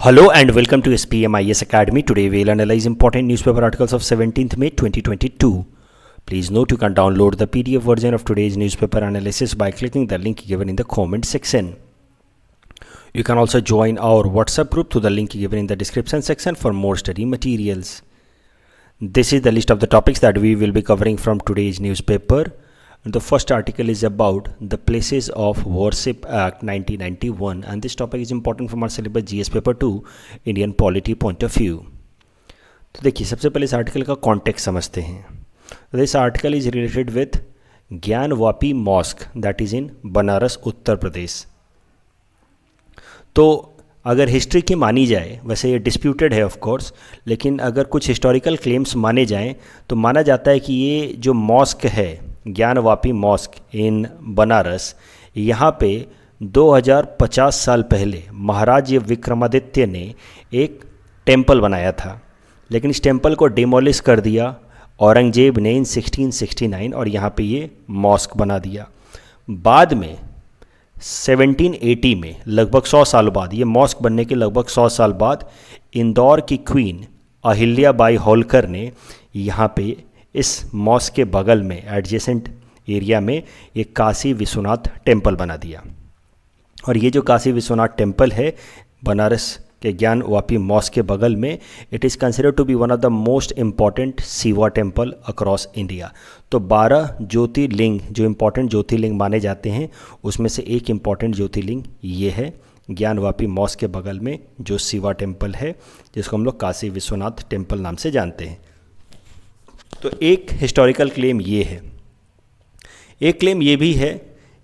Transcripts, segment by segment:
Hello and welcome to SPMIS Academy. Today we'll analyze important newspaper articles of 17th May 2022. Please note you can download the PDF version of today's newspaper analysis by clicking the link given in the comment section. You can also join our WhatsApp group through the link given in the description section for more study materials. This is the list of the topics that we will be covering from today's newspaper. The first article is about the Places of Worship Act 1991 and this topic is important from our syllabus GS paper 2 Indian polity point of view. तो देखिए सबसे पहले इस article का context समझते हैं. This article is related with Gyanvapi mosque that is in Banaras Uttar Pradesh. तो अगर हिस्ट्री की मानी जाए, वैसे ये डिस्प्यूटेड है ऑफ कोर्स, लेकिन अगर कुछ हिस्टोरिकल क्लेम्स माने जाएं तो माना जाता है कि ये जो मॉस्क है ज्ञानवापी मॉस्क इन बनारस, यहाँ पे 2050 साल पहले महाराज विक्रमादित्य ने एक टेंपल बनाया था, लेकिन इस टेंपल को डिमोलिश कर दिया औरंगजेब ने इन 1669 और यहाँ पे ये मॉस्क बना दिया. बाद में 1780 में लगभग 100 साल बाद, ये मॉस्क बनने के लगभग 100 साल बाद, इंदौर की क्वीन अहिल्या बाई होलकर ने यहाँ पे इस मॉस्क के बगल में एडजेसेंट एरिया में एक काशी विश्वनाथ टेम्पल बना दिया. और ये जो काशी विश्वनाथ टेम्पल है बनारस के ज्ञानवापी मॉस्क के बगल में, it is considered to be one of the most important Shiva temple across India. तो 12 ज्योतिर्लिंग जो इम्पॉर्टेंट ज्योतिर्लिंग माने जाते हैं उसमें से एक इम्पॉर्टेंट ज्योतिर्लिंग ये है ज्ञानवापी मॉस्क के बगल में जो शिवा टेम्पल है, जिसको हम लोग काशी विश्वनाथ टेम्पल नाम से जानते हैं. तो एक हिस्टोरिकल क्लेम ये है. एक क्लेम ये भी है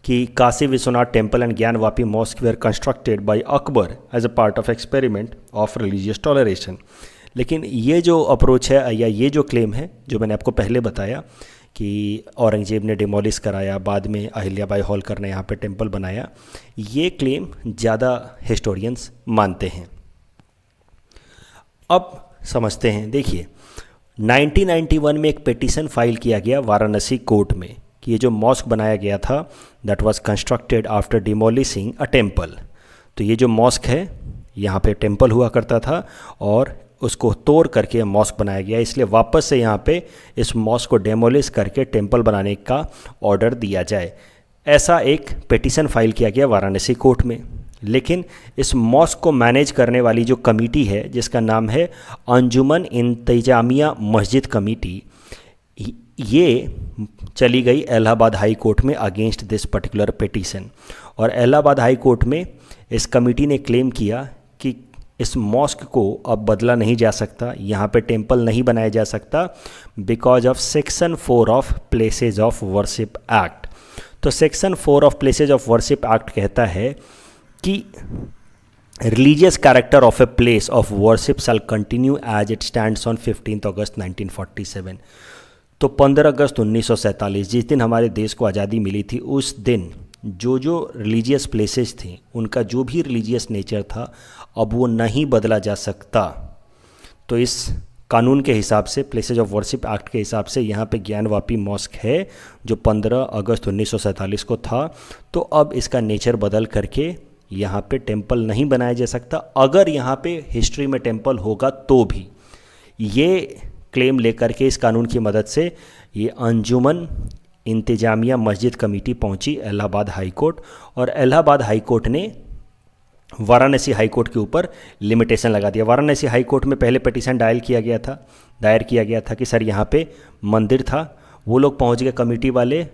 कि Kashi Vishwanath temple and Gyanvapi mosque were constructed by Akbar as a part of experiment of religious toleration. लेकिन ये जो अप्रोच है या ये जो क्लेम है जो मैंने आपको पहले बताया कि औरंगजेब ने डिमोलिश कराया, बाद में अहिल्याबाई होलकर ने यहाँ पे टेम्पल बनाया, ये क्लेम ज़्यादा हिस्टोरियंस मानते हैं. अब समझते हैं. देखिए 1991 में एक पिटीशन फाइल किया गया वाराणसी कोर्ट में कि ये जो मॉस्क बनाया गया था that was constructed after demolishing a temple. तो ये जो मॉस्क है यहाँ पे टेम्पल हुआ करता था और उसको तोड़ करके मॉस्क बनाया गया, इसलिए वापस से यहाँ पे इस मॉस्क को डेमोलिश करके टेम्पल बनाने का ऑर्डर दिया जाए. ऐसा एक पिटीशन फाइल किया गया वाराणसी कोर्ट में. लेकिन इस मॉस्क को मैनेज करने वाली जो कमेटी है जिसका नाम है अंजुमन इंतजामिया मस्जिद कमेटी, ये चली गई इलाहाबाद हाई कोर्ट में अगेंस्ट दिस पर्टिकुलर पिटीशन. और इलाहाबाद हाई कोर्ट में इस कमेटी ने क्लेम किया कि इस मॉस्क को अब बदला नहीं जा सकता, यहाँ पे टेम्पल नहीं बनाया जा सकता because of section 4 of places of worship act. तो section 4 of places of worship act कहता है कि religious character of a place of worship shall continue as it stands on 15 August 1947. तो 15 अगस्त 1947 जिस दिन हमारे देश को आज़ादी मिली थी, उस दिन जो रिलीजियस प्लेसेस थी उनका जो भी रिलीजियस नेचर था अब वो नहीं बदला जा सकता. तो इस कानून के हिसाब से, प्लेसेज ऑफ वर्शिप एक्ट के हिसाब से, यहाँ पे ज्ञानवापी मॉस्क है जो 15 अगस्त 1947 को था. तो अब इसका नेचर बदल करके यहाँ पे टेम्पल नहीं बनाया जा सकता. अगर यहाँ पे हिस्ट्री में टेम्पल होगा तो भी. ये क्लेम लेकर के इस कानून की मदद से ये अंजुमन इंतजामिया मस्जिद कमेटी पहुँची इलाहाबाद हाई कोर्ट और इलाहाबाद हाई कोर्ट ने वाराणसी हाई कोर्ट के ऊपर लिमिटेशन लगा दिया. वाराणसी हाई कोर्ट में पहले पिटीशन दायर किया गया था कि सर यहाँ पे मंदिर था. वो लोग पहुँच गए कमेटी वाले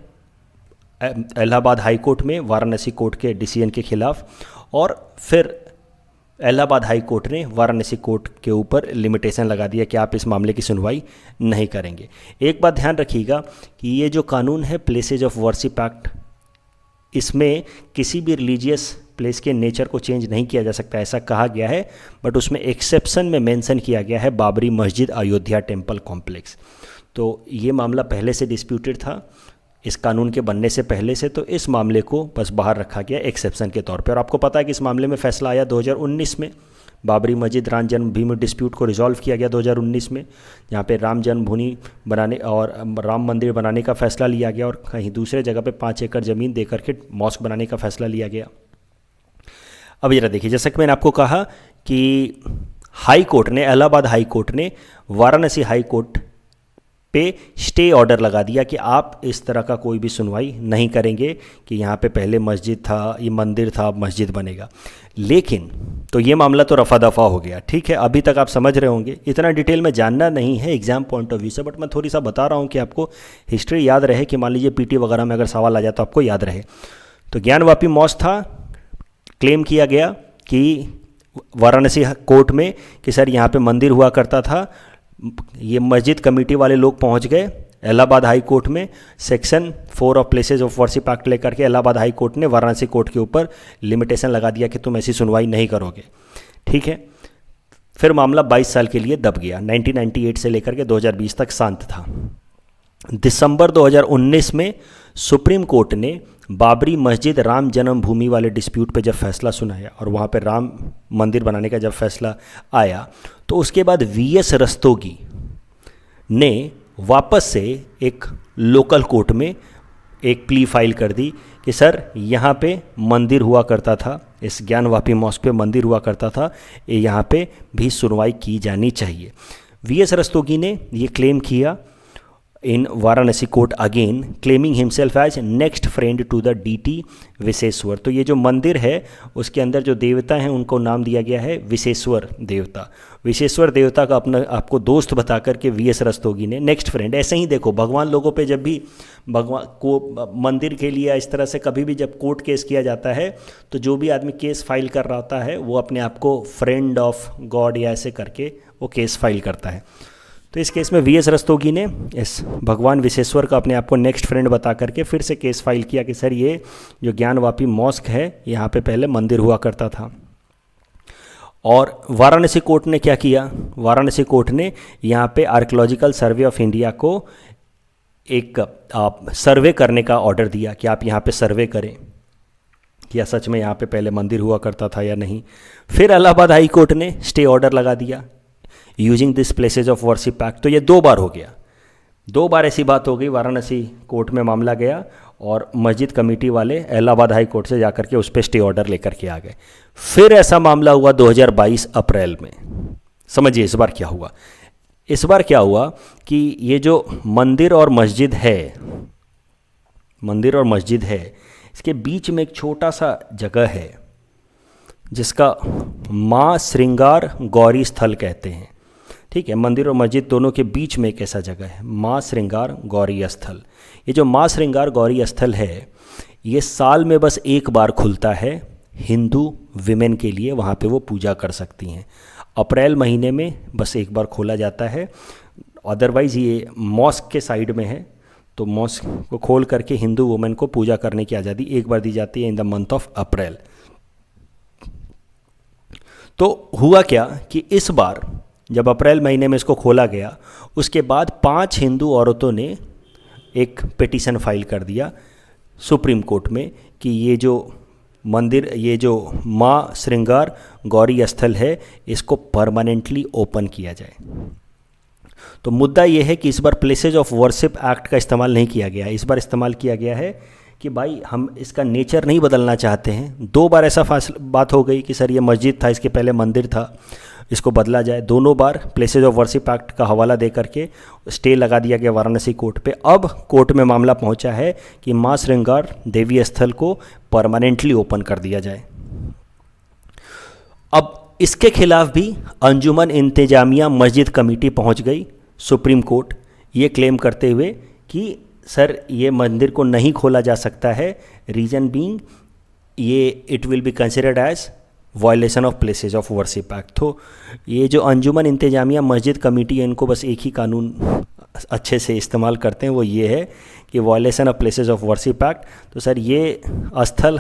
इलाहाबाद हाई कोर्ट में वाराणसी कोर्ट के डिसीजन के खिलाफ, और फिर इलाहाबाद हाई कोर्ट ने वाराणसी कोर्ट के ऊपर लिमिटेशन लगा दिया कि आप इस मामले की सुनवाई नहीं करेंगे. एक बात ध्यान रखिएगा कि ये जो कानून है प्लेसेज ऑफ वर्शिप एक्ट, इसमें किसी भी रिलीजियस प्लेस के नेचर को चेंज नहीं किया जा सकता ऐसा कहा गया है, बट उसमें एक्सेप्शन में मेंशन किया गया है बाबरी मस्जिद अयोध्या टेम्पल कॉम्प्लेक्स. तो ये मामला पहले से डिस्प्यूटेड था इस कानून के बनने से पहले से, तो इस मामले को बस बाहर रखा गया एक्सेप्शन के तौर पे. और आपको पता है कि इस मामले में फैसला आया 2019 में. बाबरी मस्जिद राम जन्मभूमि डिस्प्यूट को रिजॉल्व किया गया 2019 में, जहाँ पे राम जन्मभूमि बनाने और राम मंदिर बनाने का फैसला लिया गया और कहीं दूसरे जगह पे 5 एकड़ ज़मीन देकर के मॉस्क बनाने का फैसला लिया गया. अब जरा देखिए, जैसा कि मैंने आपको कहा कि हाई कोर्ट ने, इलाहाबाद हाई कोर्ट ने वाराणसी हाई कोर्ट पे स्टे ऑर्डर लगा दिया कि आप इस तरह का कोई भी सुनवाई नहीं करेंगे कि यहाँ पे पहले मस्जिद था, ये मंदिर था, अब मस्जिद बनेगा। लेकिन तो ये मामला तो रफा दफा हो गया, ठीक है। अभी तक आप समझ रहे होंगे, इतना डिटेल में जानना नहीं है एग्जाम पॉइंट ऑफ व्यू से, बट मैं थोड़ी सा बता रहा हूँ कि आपको हिस्ट्री याद रहे, कि मान लीजिए पीटी वगैरह में अगर सवाल आ जाए तो आपको याद रहे। तो ज्ञानवापी मॉस्क था, क्लेम किया गया कि वाराणसी कोर्ट में कि सर यहाँ पे मंदिर हुआ करता था। ये मस्जिद कमेटी वाले लोग पहुँच गए इलाहाबाद हाई कोर्ट में, section 4 of places of worship act लेकर के इलाहाबाद हाई कोर्ट ने वाराणसी कोर्ट के ऊपर लिमिटेशन लगा दिया कि तुम ऐसी सुनवाई नहीं करोगे, ठीक है। फिर मामला 22 साल के लिए दब गया। 1998 से लेकर के 2020 तक शांत था। दिसंबर 2019 में सुप्रीम कोर्ट ने बाबरी मस्जिद राम जन्मभूमि वाले डिस्प्यूट पे जब फैसला सुनाया और वहाँ पे राम मंदिर बनाने का जब फैसला आया, तो उसके बाद वीएस रस्तोगी ने वापस से एक लोकल कोर्ट में एक प्ली फाइल कर दी कि सर यहाँ पे मंदिर हुआ करता था, इस ज्ञानवापी मॉस्क पे मंदिर हुआ करता था, यहाँ पे भी सुनवाई की जानी चाहिए। वीएस रस्तोगी ने ये क्लेम किया in Varanasi court again, claiming himself as next friend to the deity Vishweshwar. तो ये जो मंदिर है उसके अंदर जो देवता हैं उनको नाम दिया गया है विशेश्वर देवता। विशेश्वर देवता का अपना आपको दोस्त बता करके वीएस रस्तोगी ने नेक्स्ट फ्रेंड। ऐसे ही देखो, भगवान लोगों पे जब भी भगवान को मंदिर के लिए इस तरह से कभी भी जब कोर्ट केस किया जाता है तो जो भी आदमी केस फाइल कर रहा होता है वो अपने आप को फ्रेंड ऑफ गॉड या ऐसे करके वो केस फाइल करता है। तो इस केस में वीएस रस्तोगी ने इस भगवान विशेश्वर का अपने आप को नेक्स्ट फ्रेंड बता करके फिर से केस फाइल किया कि सर ये जो ज्ञानवापी मॉस्क है यहाँ पे पहले मंदिर हुआ करता था। और वाराणसी कोर्ट ने क्या किया, वाराणसी कोर्ट ने यहाँ पे आर्कियोलॉजिकल सर्वे ऑफ इंडिया को एक सर्वे करने का ऑर्डर दिया कि आप यहाँ पे सर्वे करें कि या सच में यहाँ पे पहले मंदिर हुआ करता था या नहीं। फिर इलाहाबाद हाई कोर्ट ने स्टे ऑर्डर लगा दिया using this places of worship act. तो ये 2 बार हो गया, 2 बार ऐसी बात हो गई, वाराणसी कोर्ट में मामला गया और मस्जिद कमेटी वाले इलाहाबाद हाई कोर्ट से जाकर के उस पर स्टे ऑर्डर लेकर के आ गए। फिर ऐसा मामला हुआ 2022 अप्रैल में। समझिए इस बार क्या हुआ। इस बार क्या हुआ कि ये जो मंदिर और मस्जिद है, मंदिर और मस्जिद है, इसके बीच में एक छोटा सा जगह है जिसका माँ श्रृंगार गौरी स्थल कहते हैं, ठीक है। मंदिर और मस्जिद दोनों के बीच में एक ऐसा जगह है माँ श्रृंगार गौरी स्थल। ये जो माँ श्रृंगार गौरी स्थल है ये साल में बस एक बार खुलता है हिंदू विमेन के लिए, वहाँ पे वो पूजा कर सकती हैं। अप्रैल महीने में बस एक बार खोला जाता है, अदरवाइज़ ये मॉस्क के साइड में है, तो मॉस्क को खोल करके हिंदू वुमेन को पूजा करने की आज़ादी एक बार दी जाती है in the month of April. तो हुआ क्या कि इस बार जब अप्रैल महीने में इसको खोला गया उसके बाद 5 हिंदू औरतों ने एक पिटीशन फाइल कर दिया सुप्रीम कोर्ट में कि ये जो मंदिर, ये जो माँ श्रृंगार गौरी स्थल है इसको परमानेंटली ओपन किया जाए। तो मुद्दा ये है कि इस बार प्लेसेज ऑफ वर्शिप एक्ट का इस्तेमाल नहीं किया गया, इस बार इस्तेमाल किया गया है कि भाई हम इसका नेचर नहीं बदलना चाहते हैं। 2 बार ऐसा बात हो गई कि सर ये मस्जिद था, इसके पहले मंदिर था, इसको बदला जाए। दोनों बार प्लेसेज ऑफ वर्शिप एक्ट का हवाला दे करके स्टे लगा दिया गया वाराणसी कोर्ट पे। अब कोर्ट में मामला पहुंचा है कि माँ श्रृंगार देवी स्थल को परमानेंटली ओपन कर दिया जाए। अब इसके खिलाफ भी अंजुमन इंतजामिया मस्जिद कमेटी पहुंच गई सुप्रीम कोर्ट, ये क्लेम करते हुए कि सर ये मंदिर को नहीं खोला जा सकता है, रीज़न बीइंग ये it will be considered as violation of places of worship act. तो ये जो अंजुमन इंतजामिया मस्जिद कमेटी है इनको बस एक ही कानून अच्छे से इस्तेमाल करते हैं, वो ये है कि violation of places of worship act. तो सर ये स्थल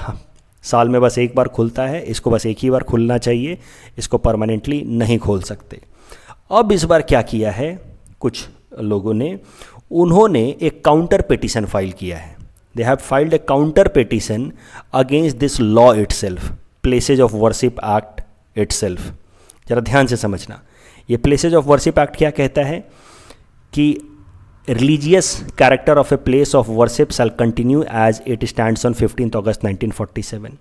साल में बस एक बार खुलता है, इसको बस एक ही बार खुलना चाहिए, इसको परमानेंटली नहीं खोल सकते। अब इस बार क्या किया है कुछ लोगों ने, उन्होंने एक काउंटर पिटीशन फाइल किया है। They have filed A counter petition against this law itself, places of worship act itself. जरा ध्यान से समझना, ये प्लेसेज ऑफ वर्शिप एक्ट क्या कहता है कि religious character of a place of worship shall continue as it stands on 15 August 1947।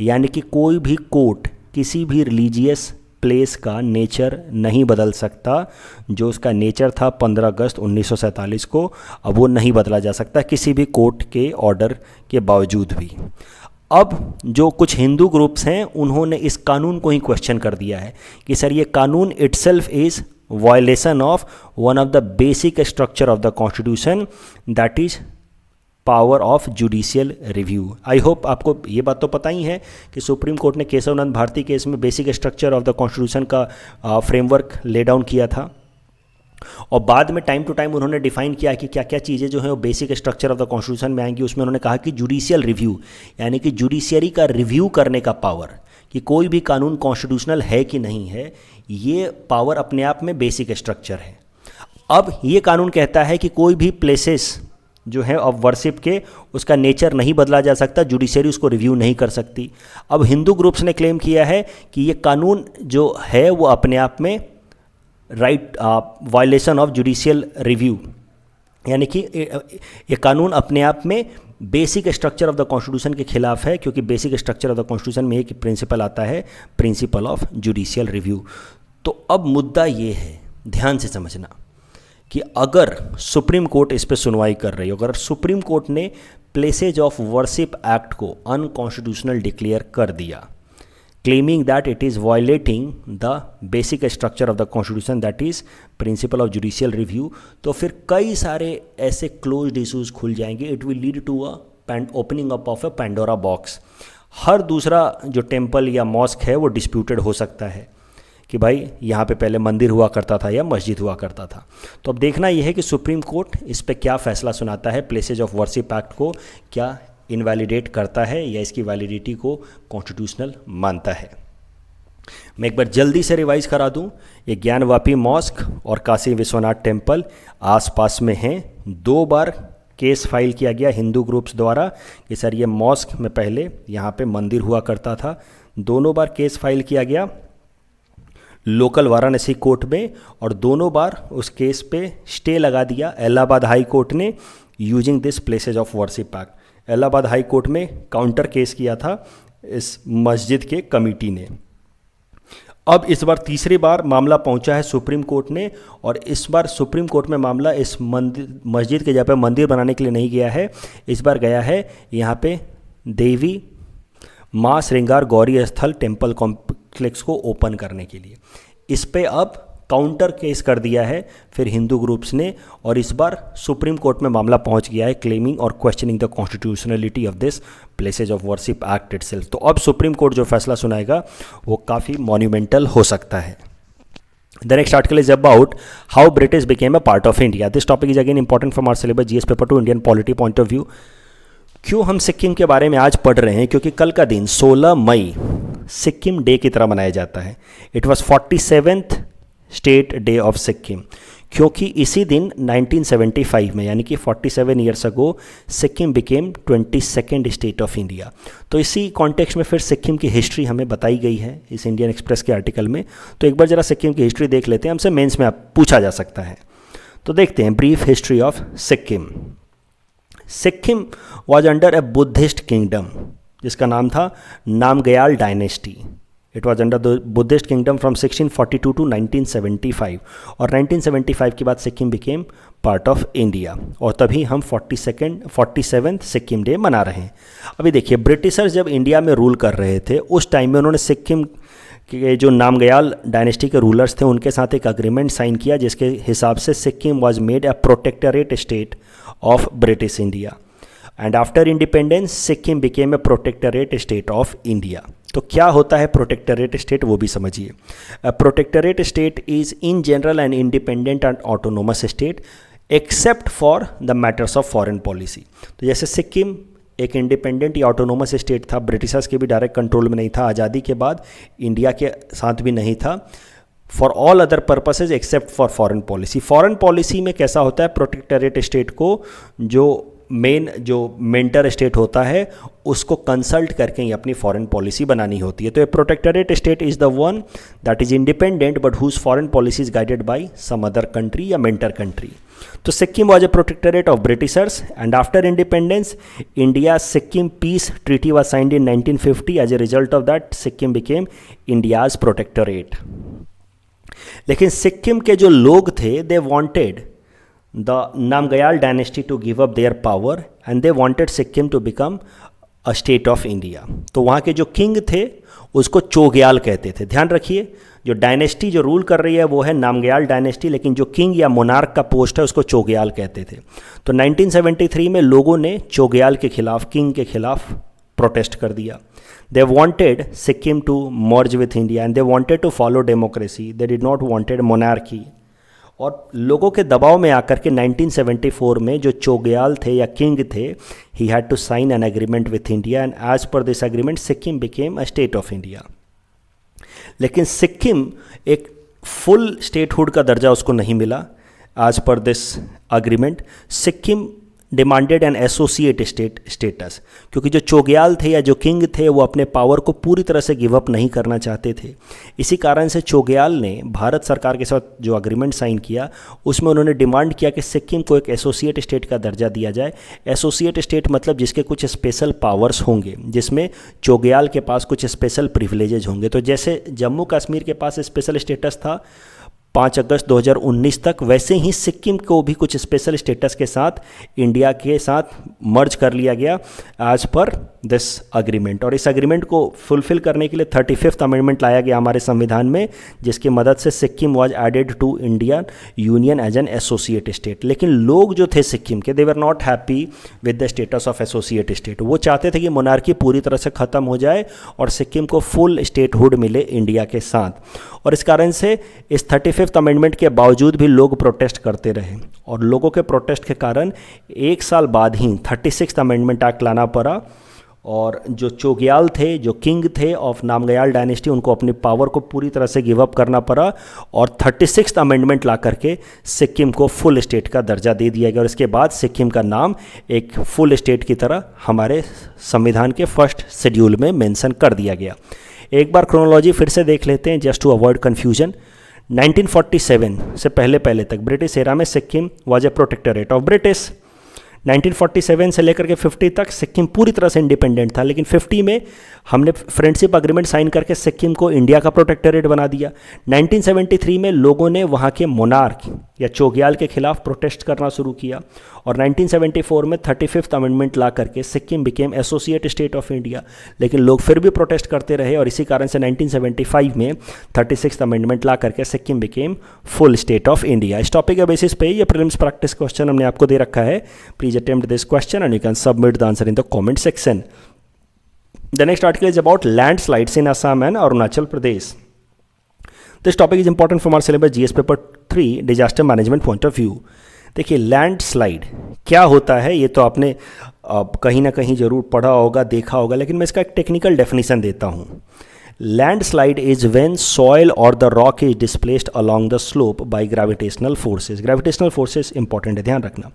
यानी कि कोई भी कोर्ट किसी भी रिलीजियस प्लेस का नेचर नहीं बदल सकता। जो उसका नेचर था 15 अगस्त 1947 को, अब वो नहीं बदला जा सकता किसी भी कोर्ट के ऑर्डर के बावजूद भी। अब जो कुछ हिंदू ग्रुप्स हैं उन्होंने इस कानून को ही क्वेश्चन कर दिया है कि सर ये कानून itself is violation of one of the basic structure of the constitution, that is power of judicial review. I hope आपको ये बात तो पता ही है कि सुप्रीम कोर्ट ने केशवनंद भारती केस में basic structure of the constitution का फ्रेमवर्क ले डाउन किया था, और बाद में टाइम टू टाइम उन्होंने डिफाइन किया कि क्या क्या चीज़ें जो हैं वो basic structure of the constitution में आएंगी। उसमें उन्होंने कहा कि जुडिशियल रिव्यू, यानी कि जुडिशियरी का रिव्यू करने का पावर, कि कोई भी कानून कॉन्स्टिट्यूशनल है कि नहीं है, ये पावर अपने आप में बेसिक स्ट्रक्चर है। अब ये कानून कहता है कि कोई भी प्लेसेस जो है ऑफ वर्शिप के, उसका नेचर नहीं बदला जा सकता, जुडिशरी उसको रिव्यू नहीं कर सकती। अब हिंदू ग्रुप्स ने क्लेम किया है कि ये कानून जो है वो अपने आप में right violation of judicial review, यानी कि ये कानून अपने आप में basic structure of the constitution के खिलाफ है, क्योंकि basic structure of the constitution में एक प्रिंसिपल आता है, प्रिंसिपल ऑफ जुडिशियल रिव्यू। तो अब मुद्दा ये है, ध्यान से समझना, कि अगर सुप्रीम कोर्ट इस पर सुनवाई कर रही है, अगर सुप्रीम कोर्ट ने प्लेसेज ऑफ वर्शिप एक्ट को अनकॉन्स्टिट्यूशनल डिक्लेयर कर दिया, claiming that it is violating the basic structure of the constitution, that is principle of judicial review, तो फिर कई सारे ऐसे क्लोज्ड इशूज़ खुल जाएंगे। It will lead to a opening up of a Pandora box. हर दूसरा जो टेम्पल या मॉस्क है वो डिस्प्यूटेड हो सकता है कि भाई यहाँ पे पहले मंदिर हुआ करता था या मस्जिद हुआ करता था। तो अब देखना यह है कि सुप्रीम कोर्ट इस पे क्या फ़ैसला सुनाता है, प्लेसेज ऑफ वर्शिप एक्ट को क्या इनवैलिडेट करता है या इसकी वैलिडिटी को कॉन्स्टिट्यूशनल मानता है। मैं एक बार जल्दी से रिवाइज करा दूं, ये ज्ञानवापी मॉस्क और काशी विश्वनाथ टेम्पल आसपास में हैं। 2 बार केस फाइल किया गया हिंदू ग्रुप्स द्वारा कि सर ये मॉस्क में पहले यहाँ पे मंदिर हुआ करता था। दोनों बार केस फाइल किया गया लोकल वाराणसी कोर्ट में, और दोनों बार उस केस पे स्टे लगा दिया इलाहाबाद हाई कोर्ट ने using this places of worship act. Allahabad high court में काउंटर केस किया था इस मस्जिद के कमिटी ने। अब इस बार तीसरी बार मामला पहुंचा है सुप्रीम कोर्ट ने, और इस बार सुप्रीम कोर्ट में मामला इस मस्जिद के जगह पे मंदिर बनाने के लिए नहीं गया है, इस बार गया है यहाँ पे देवी माँ श्रृंगार गौरी स्थल टेम्पल कॉम्प्लेक्स को ओपन करने के लिए। इस पे अब काउंटर केस कर दिया है फिर हिंदू ग्रुप्स ने, और इस बार सुप्रीम कोर्ट में मामला पहुंच गया है क्लेमिंग और questioning the constitutionality of this places of worship act itself. तो अब सुप्रीम कोर्ट जो फैसला सुनाएगा वो काफ़ी मॉन्यूमेंटल हो सकता है। The next article is about how British became a part of India. This topic is again important from our syllabus GS paper to Indian polity point of view. क्यों हम सिक्किम के बारे में आज पढ़ रहे हैं? क्योंकि कल का दिन 16 मई सिक्किम डे की तरह मनाया जाता है। It was 47th state day of Sikkim, क्योंकि इसी दिन 1975 में, यानी कि 47 years ago, Sikkim became 22nd state of India. तो इसी कॉन्टेक्स्ट में फिर सिक्किम की हिस्ट्री हमें बताई गई है इस इंडियन एक्सप्रेस के आर्टिकल में। तो एक बार ज़रा सिक्किम की हिस्ट्री देख लेते हैं, हमसे मेंस में आप पूछा जा सकता है। तो देखते हैं brief history of Sikkim. Sikkim was under a Buddhist kingdom जिसका नाम था Namgyal dynasty. It was under the Buddhist kingdom from 1642 to 1975, और 1975 के बाद Sikkim became part of India, और तभी हम 47th सिक्किम डे मना रहे हैं। अभी देखिए, ब्रिटिशर्स जब इंडिया में रूल कर रहे थे उस टाइम में उन्होंने सिक्किम के जो नामग्याल डायनेस्टी के रूलर्स थे उनके साथ एक अग्रीमेंट साइन किया, जिसके हिसाब से Sikkim was made a protectorate state of British India, and after independence Sikkim became a protectorate state of India. तो क्या होता है प्रोटेक्टरेट स्टेट, वो भी समझिए। Protectorate state is in general and independent and autonomous state except for the matters of foreign policy. तो जैसे सिक्किम एक इंडिपेंडेंट या ऑटोनोमस स्टेट था, ब्रिटिशर्स के भी डायरेक्ट कंट्रोल में नहीं था, आज़ादी के बाद इंडिया के साथ भी नहीं था, for all other purposes except for foreign policy. Foreign policy में कैसा होता है, प्रोटेक्टरेट स्टेट को जो मेन जो मेंटर स्टेट होता है उसको कंसल्ट करके ही अपनी फॉरेन पॉलिसी बनानी होती है। तो a protectorate state is the one that is independent but whose foreign policy is guided by some other country या मेंटर कंट्री। तो Sikkim was a protectorate of Britishers and after independence India Sikkim peace treaty was signed in 1950। As a result of that Sikkim became India's protectorate. लेकिन सिक्किम के जो लोग थे they wanted the Namgyal dynasty to give up their power and they wanted Sikkim to become a state of India। तो वहाँ के जो king थे उसको चोग्याल कहते थे। ध्यान रखिए, जो डायनेस्टी जो रूल कर रही है वो है नामग्याल डायनेस्टी, लेकिन जो किंग या मोनार्क का पोस्ट है उसको चोग्याल कहते थे। तो 1973 में लोगों ने चोग्याल के खिलाफ, किंग के खिलाफ प्रोटेस्ट कर दिया। They wanted Sikkim to merge with India and they wanted to follow democracy. They did not wanted monarchy। और लोगों के दबाव में आकर के 1974 में जो चोग्याल थे या किंग थे, he had to sign an agreement with India and as per this agreement Sikkim became a state of India. लेकिन सिक्किम एक फुल स्टेटहुड का दर्जा उसको नहीं मिला। As per this agreement Sikkim demanded an associate state status, क्योंकि जो चोग्याल थे या जो किंग थे वो अपने पावर को पूरी तरह से गिव अप नहीं करना चाहते थे। इसी कारण से चोग्याल ने भारत सरकार के साथ जो एग्रीमेंट साइन किया उसमें उन्होंने डिमांड किया कि सिक्किम को एक एसोसिएट स्टेट का दर्जा दिया जाए। एसोसिएट स्टेट मतलब जिसके कुछ स्पेशल पावर्स होंगे, जिसमें चोग्याल के पास कुछ स्पेशल प्रिविलेजेज होंगे। तो जैसे जम्मू कश्मीर के पास स्पेशल स्टेटस था 5 अगस्त 2019 तक, वैसे ही सिक्किम को भी कुछ स्पेशल स्टेटस के साथ इंडिया के साथ मर्ज कर लिया गया एज पर दिस अग्रीमेंट। और इस अग्रीमेंट को फुलफिल करने के लिए 35th अमेंडमेंट लाया गया हमारे संविधान में, जिसकी मदद से Sikkim was added to Indian union as an associate state. लेकिन लोग जो थे सिक्किम के, they were not happy with the status of associate state. वो चाहते थे कि मोनार्की पूरी तरह से ख़त्म हो जाए और सिक्किम को फुल स्टेटहुड मिले इंडिया के साथ। और इस कारण से इस 35th अमेंडमेंट के बावजूद भी लोग प्रोटेस्ट करते रहे और लोगों के प्रोटेस्ट के कारण 1 साल बाद ही 36th अमेंडमेंट एक्ट लाना पड़ा। और जो चोग्याल थे, जो किंग थे ऑफ नामग्याल डायनेस्टी, उनको अपनी पावर को पूरी तरह से गिव अप करना पड़ा और 36th अमेंडमेंट ला करके सिक्किम को फुल स्टेट का दर्जा दे दिया गया। और इसके बाद सिक्किम का नाम एक फुल स्टेट की तरह हमारे संविधान के फर्स्ट शेड्यूल में मेंशन कर दिया गया। एक बार क्रोनोलॉजी फिर से देख लेते हैं जस्ट टू अवॉइड कन्फ्यूजन। 1947 से पहले तक ब्रिटिश एरा में Sikkim was a protectorate of British. 1947 से लेकर के 50 तक सिक्किम पूरी तरह से इंडिपेंडेंट था, लेकिन 50 में हमने फ्रेंडशिप एग्रीमेंट साइन करके सिक्किम को इंडिया का प्रोटेक्टरेट बना दिया। 1973 में लोगों ने वहाँ के मोनार्क या चोग्याल के खिलाफ प्रोटेस्ट करना शुरू किया और 1974 में 35th अमेंडमेंट ला करके Sikkim became associate state of India. लेकिन लोग फिर भी प्रोटेस्ट करते रहे और इसी कारण से 1975 में 36th अमेंडमेंट ला करके Sikkim became full state of India. इस टॉपिक के बेसिस पे ये प्रीलिम्स प्रैक्टिस क्वेश्चन हमने आपको दे रखा है। Please attempt this question and you can submit the answer in the comment section. The next article is about landslides in Assam and Arunachal Pradesh. This topic is important from our syllabus GS paper 3 disaster management point of view. देखिए landslide क्या होता है ये तो आपने कहीं ना कहीं ज़रूर पढ़ा होगा, देखा होगा, लेकिन मैं इसका एक टेक्निकल डेफिनेशन देता हूँ। लैंडस्लाइड इज व्हेन सॉइल और the rock is displaced along the slope by gravitational forces. Gravitational forces important है, ध्यान रखना।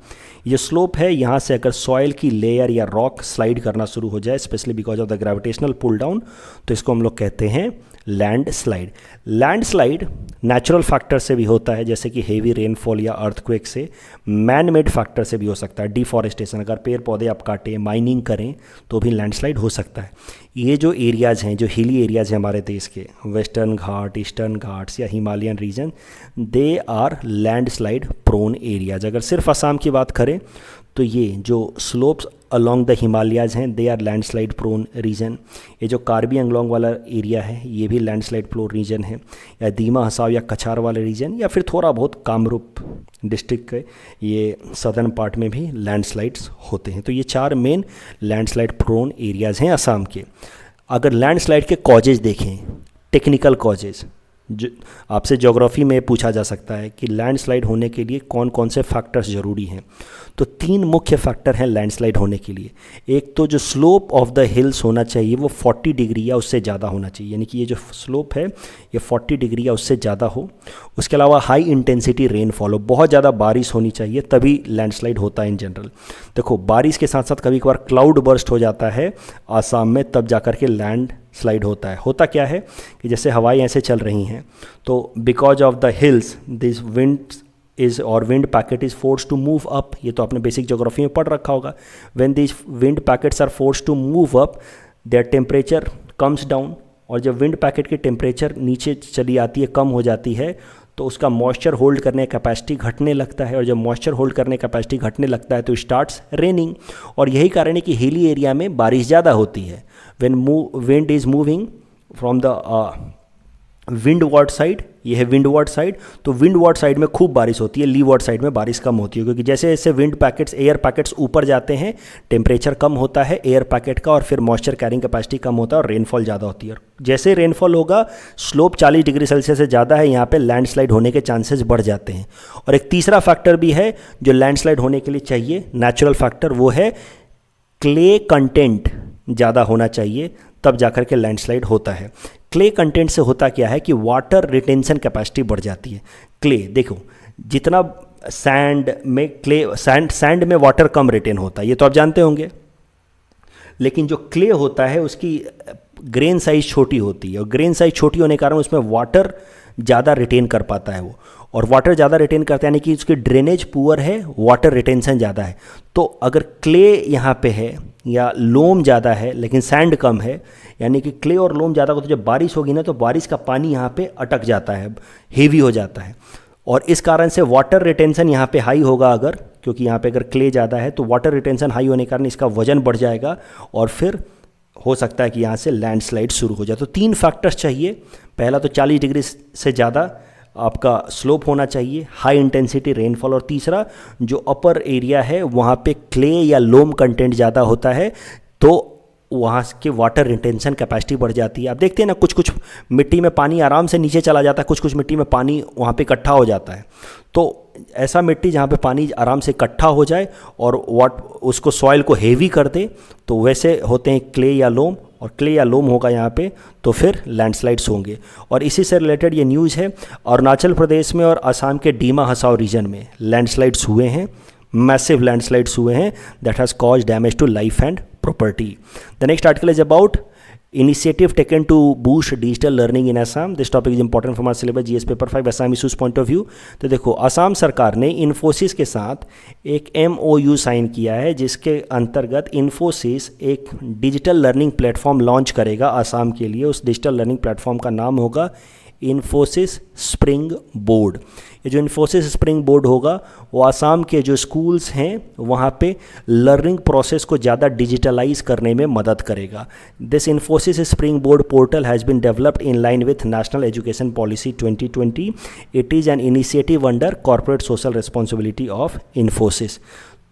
ये स्लोप है, यहाँ से अगर सॉइल की लेयर या रॉक स्लाइड करना शुरू हो जाए specially because of the gravitational pull down, तो इसको हम लोग कहते हैं लैंडस्लाइड। लैंडस्लाइड नेचुरल फैक्टर से भी होता है, जैसे कि हेवी रेनफॉल या अर्थक्वेक से। मैन मेड फैक्टर से भी हो सकता है, डिफॉरेस्टेशन, अगर पेड़ पौधे आप काटें, माइनिंग करें तो भी लैंडस्लाइड हो सकता है। ये जो एरियाज़ हैं, जो हिली एरियाज़ हैं हमारे देश के, वेस्टर्न घाट, ईस्टर्न घाट्स या Himalayan region, they are landslide prone areas. अगर सिर्फ असम की बात करें तो ये जो स्लोप्स अलोंग द हिमालयाज हैं they are landslide prone region. ये जो कार्बी एंगलोंग वाला एरिया है ये भी लैंडस्लाइड प्रोन रीजन है, या दीमा हसाव या कछार वाले रीजन, या फिर थोड़ा बहुत कामरूप डिस्ट्रिक्ट के ये सदर्न पार्ट में भी लैंडस्लाइड्स होते हैं। तो ये 4 मेन लैंडस्लाइड प्रोन एरियाज़ हैं असम के। अगर लैंडस्लाइड के कॉजेज देखें, टेक्निकल कॉजेज, जो आपसे ज्योग्राफी में पूछा जा सकता है कि लैंडस्लाइड होने के लिए कौन कौन से फैक्टर्स ज़रूरी हैं। तो 3 मुख्य फैक्टर हैं लैंडस्लाइड होने के लिए। एक तो जो स्लोप ऑफ द हिल्स होना चाहिए वो 40 डिग्री या उससे ज़्यादा होना चाहिए, यानी कि ये जो स्लोप है ये 40 डिग्री या उससे ज़्यादा हो। उसके अलावा हाई इंटेंसिटी रेनफॉल हो, बहुत ज़्यादा बारिश होनी चाहिए, तभी लैंडस्लाइड होता है इन जनरल। देखो बारिश के साथ साथ कभी कभार क्लाउड बर्स्ट हो जाता है आसाम में, तब जाकर के लैंड स्लाइड होता है। होता क्या है कि जैसे हवाएं ऐसे चल रही हैं तो because of the hills this wind is और wind packet is force to move up, ये तो आपने बेसिक ज्योग्राफी में पढ़ रखा होगा। When this wind packets are force to move up their temperature comes down, और जब विंड पैकेट की टेम्परेचर नीचे चली आती है, कम हो जाती है, तो उसका मॉइस्चर होल्ड करने का कैपेसिटी घटने लगता है, और जब मॉइस्चर होल्ड करने का कैपेसिटी घटने लगता है तो स्टार्ट्स रेनिंग। और यही कारण है कि हिली एरिया में बारिश ज़्यादा होती है। When wind is moving from the windward side, ये है विंडवर्ड साइड, तो विंडवर्ड साइड में खूब बारिश होती है, लीवर्ड साइड में बारिश कम होती है, क्योंकि जैसे जैसे विंड पैकेट्स एयर पैकेट्स ऊपर जाते हैं टेम्परेचर कम होता है एयर पैकेट का, और फिर मॉइस्चर कैरिंग कैपेसिटी कम होता है और रेनफॉल ज़्यादा होती है। जैसे रेनफॉल होगा, स्लोप 40 डिग्री सेल्सियस से ज़्यादा है, यहाँ पे लैंडस्लाइड होने के चांसेस बढ़ जाते हैं। और एक तीसरा फैक्टर भी है जो लैंडस्लाइड होने के लिए चाहिए, नेचुरल फैक्टर, वो है क्ले कंटेंट ज़्यादा होना चाहिए, तब जाकर के लैंडस्लाइड होता है। क्ले कंटेंट से होता क्या है कि वाटर रिटेंशन कैपेसिटी बढ़ जाती है। क्ले देखो, जितना सैंड में सैंड में वाटर कम रिटेन होता है, ये तो आप जानते होंगे, लेकिन जो क्ले होता है उसकी ग्रेन साइज छोटी होती है, और ग्रेन साइज छोटी होने के कारण उसमें वाटर ज़्यादा रिटेन कर पाता है वो, और वाटर ज़्यादा रिटेन करता है यानी कि उसकी ड्रेनेज पुअर है, वाटर रिटेंशन ज़्यादा है। तो अगर क्ले यहाँ पे है या लोम ज़्यादा है लेकिन सैंड कम है, यानी कि क्ले और लोम ज़्यादा हो, तो जब बारिश होगी ना तो बारिश का पानी यहाँ पे अटक जाता है, हेवी हो जाता है, और इस कारण से वाटर रिटेंशन यहाँ पे हाई होगा अगर, क्योंकि यहाँ पे अगर क्ले ज़्यादा है तो वाटर रिटेंशन हाई होने के कारण इसका वजन बढ़ जाएगा, और फिर हो सकता है कि यहाँ से लैंडस्लाइड शुरू हो जाए। तो 3 फैक्टर्स चाहिए। पहला तो 40 डिग्री से ज़्यादा आपका स्लोप होना चाहिए, हाई इंटेंसिटी रेनफॉल, और तीसरा जो अपर एरिया है वहाँ पे क्ले या लोम कंटेंट ज़्यादा होता है, तो वहाँ के वाटर रिटेंशन कैपेसिटी बढ़ जाती है। आप देखते हैं ना, कुछ कुछ मिट्टी में पानी आराम से नीचे चला जाता है, कुछ कुछ मिट्टी में पानी वहाँ पे इकट्ठा हो जाता है। तो ऐसा मिट्टी जहाँ पे पानी आराम से इकट्ठा हो जाए और उसको सॉइल को हेवी कर दे, तो वैसे होते हैं क्ले या लोम, और क्ले या लोम होगा यहाँ पे, तो फिर लैंडस्लाइड्स होंगे। और इसी से रिलेटेड ये न्यूज़ है, अरुणाचल प्रदेश में और असम के डीमा हसाओ रीजन में लैंडस्लाइड्स हुए हैं, मैसिव लैंडस्लाइड्स हुए हैं, that has cause damage to life and property. The next article is about initiative taken to boost digital learning in Assam. This topic is important from our syllabus GS paper 5 Assam issues point of view. तो देखो, असम सरकार ने इन्फोसिस के साथ एक MOU sign किया है, जिसके अंतर्गत इन्फोसिस एक डिजिटल लर्निंग प्लेटफॉर्म लॉन्च करेगा असम के लिए। उस डिजिटल लर्निंग प्लेटफॉर्म का नाम होगा इन्फोसिस स्प्रिंग बोर्ड। ये जो इन्फोसिस स्प्रिंग बोर्ड होगा वो आसाम के जो स्कूल्स हैं वहाँ पे लर्निंग प्रोसेस को ज़्यादा डिजिटलाइज करने में मदद करेगा। This Infosys spring board portal has been developed in line with national education policy 2020। It is an initiative under corporate social responsibility of Infosys.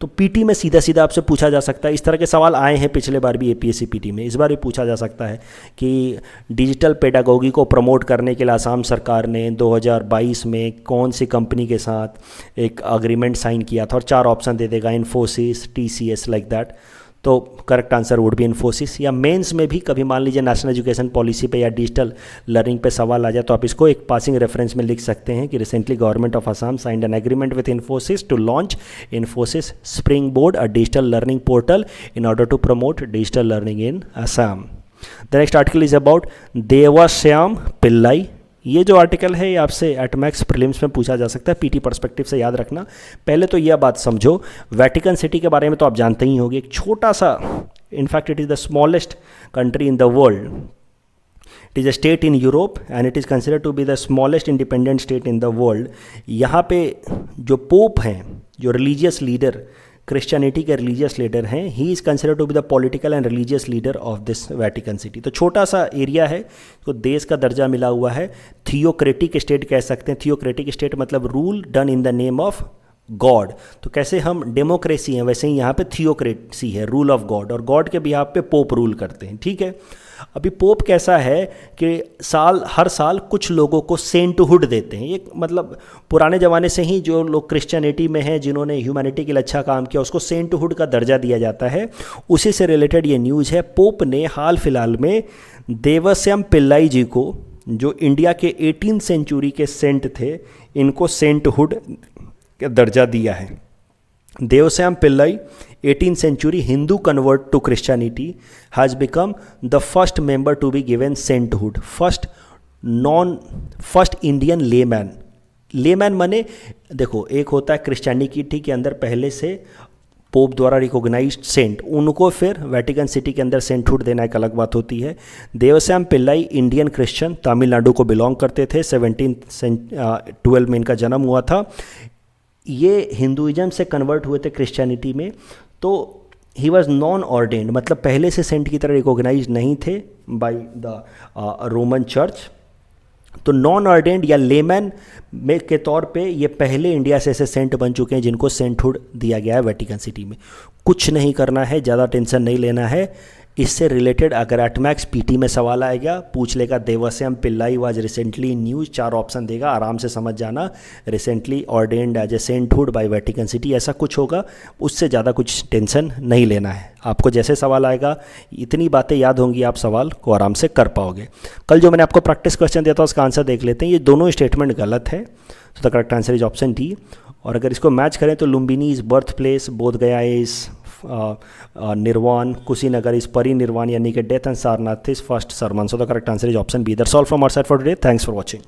तो पीटी में सीधा सीधा आपसे पूछा जा सकता है, इस तरह के सवाल आए हैं पिछले बार भी APSC पीटी में, इस बार भी पूछा जा सकता है कि डिजिटल पेडागोगी को प्रमोट करने के लिए असम सरकार ने 2022 में कौन सी कंपनी के साथ एक अग्रीमेंट साइन किया था, और 4 ऑप्शन दे देगा, इन्फोसिस, TCS, लाइक दैट। तो correct answer would be Infosys. या मेंस में भी कभी मान लीजिए नेशनल एजुकेशन पॉलिसी पे या डिजिटल लर्निंग पे सवाल आ जाए तो आप इसको एक पासिंग रेफरेंस में लिख सकते हैं कि recently government of Assam signed an agreement with Infosys to launch Infosys spring board, a digital learning portal in order to promote digital learning in Assam. The next article is about Devasahayam Pillai. ये जो आर्टिकल है ये आपसे एटमैक्स प्रीलिम्स में पूछा जा सकता है, पीटी पर्सपेक्टिव से याद रखना। पहले तो यह बात समझो, वेटिकन सिटी के बारे में तो आप जानते ही होंगे, एक छोटा सा, in fact it is the smallest country in the world. It is a state in Europe and it is considered to be the smallest independent state in the world. यहाँ पे जो पोप हैं, जो रिलीजियस लीडर, क्रिश्चियनिटी के religious leader हैं, he is considered to be the political and religious leader of this Vatican City. तो छोटा सा एरिया है, तो देश का दर्जा मिला हुआ है, थियोक्रेटिक स्टेट कह सकते हैं। थियोक्रेटिक स्टेट मतलब rule done in the name of God. तो कैसे हम डेमोक्रेसी हैं वैसे ही यहाँ पे थियोक्रेसी है, रूल ऑफ गॉड, और गॉड के बिहाफ पे पोप रूल करते हैं, ठीक है। अभी पोप कैसा है कि हर साल कुछ लोगों को सेंटहुड देते हैं। ये मतलब पुराने ज़माने से ही जो लोग क्रिश्चियनिटी में हैं, जिन्होंने ह्यूमैनिटी के लिए अच्छा काम किया, उसको सेंटहुड का दर्जा दिया जाता है। उसी से रिलेटेड ये न्यूज़ है। पोप ने हाल फिलहाल में देवस्यम पिल्लाई जी को, जो इंडिया के 18th सेंचुरी के सेंट थे, इनको सेंटहुड का दर्जा दिया है। देवश्याम Pillai 18th century Hindu convert to Christianity has become the first member to be given sainthood, first Indian layman। Layman माने देखो, एक होता है क्रिश्चियनिटी के अंदर पहले से पोप द्वारा रिकॉग्नाइज्ड सेंट, उनको फिर वेटिकन सिटी के अंदर सेंटहुड देना एक अलग बात होती है। देवश्याम पिल्लाई इंडियन क्रिश्चियन, तमिलनाडु को बिलोंग करते थे। 1712 में इनका जन्म हुआ था। ये हिंदुइज्म से कन्वर्ट हुए थे क्रिश्चियनिटी में। तो ही वॉज नॉन ऑर्डेन्ड, मतलब पहले से सेंट की तरह रिकॉग्नाइज नहीं थे बाय द रोमन चर्च। तो नॉन ऑर्डेन्ड या लेमैन में के तौर पे ये पहले इंडिया से ऐसे सेंट बन चुके हैं जिनको सेंटहुड दिया गया है वेटिकन सिटी में। कुछ नहीं करना है, ज़्यादा टेंशन नहीं लेना है। इससे रिलेटेड अगर एटमैक्स पीटी में सवाल आएगा, पूछ लेगा Devasahayam Pillai was recently news, 4 option देगा, आराम से समझ जाना। Recently ordained as a sainthood by Vatican City, ऐसा कुछ होगा। उससे ज़्यादा कुछ टेंशन नहीं लेना है। आपको जैसे सवाल आएगा, इतनी बातें याद होंगी, आप सवाल को आराम से कर पाओगे। कल जो मैंने आपको प्रैक्टिस क्वेश्चन दिया था उसका आंसर देख लेते हैं। ये दोनों स्टेटमेंट गलत है, तो the correct answer is option D. और अगर इसको मैच करें तो लुम्बिनी इज़ बर्थ प्लेस, बोध गया इज़ निर्वाण, कुशीनगर इज परिनिर्वाण, यानी कि death, and Sarnath is first sermon. So the correct answer is option B. That's all from our side for today. Thanks for watching.